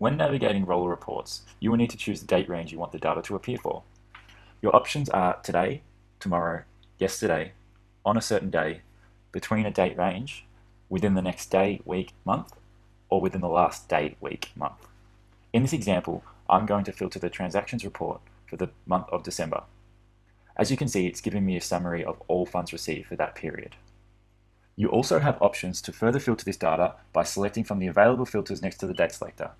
When navigating roller reports, you will need to choose the date range you want the data to appear for. Your options are today, tomorrow, yesterday, on a certain day, between a date range, within the next day, week, month, or within the last day, week, month. In this example, I'm going to filter the transactions report for the month of December. As you can see, it's giving me a summary of all funds received for that period. You also have options to further filter this data by selecting from the available filters next to the date selector.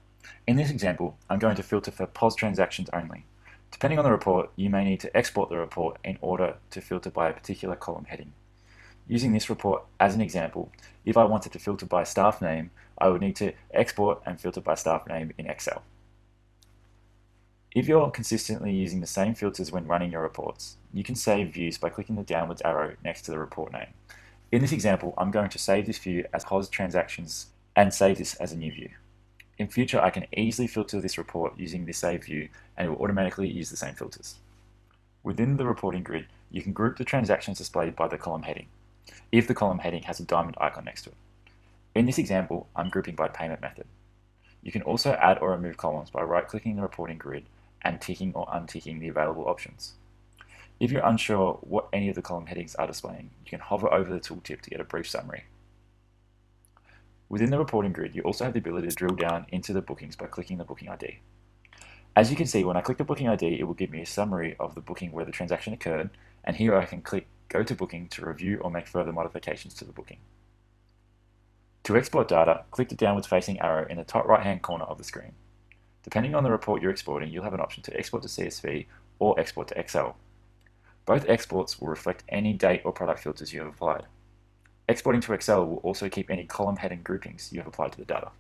In this example, I'm going to filter for POS transactions only. Depending on the report, you may need to export the report in order to filter by a particular column heading. Using this report as an example, if I wanted to filter by staff name, I would need to export and filter by staff name in Excel. If you're consistently using the same filters when running your reports, you can save views by clicking the downwards arrow next to the report name. In this example, I'm going to save this view as POS transactions and save this as a new view. In future, I can easily filter this report using the save view and it will automatically use the same filters. Within the reporting grid, you can group the transactions displayed by the column heading, if the column heading has a diamond icon next to it. In this example, I'm grouping by payment method. You can also add or remove columns by right-clicking the reporting grid and ticking or unticking the available options. If you're unsure what any of the column headings are displaying, you can hover over the tooltip to get a brief summary. Within the reporting grid, you also have the ability to drill down into the bookings by clicking the booking ID. As you can see, when I click the booking ID, it will give me a summary of the booking where the transaction occurred, and here I can click Go to Booking to review or make further modifications to the booking. To export data, click the downwards facing arrow in the top right-hand corner of the screen. Depending on the report you're exporting, you'll have an option to export to CSV or export to Excel. Both exports will reflect any date or product filters you have applied. Exporting to Excel will also keep any column heading groupings you have applied to the data.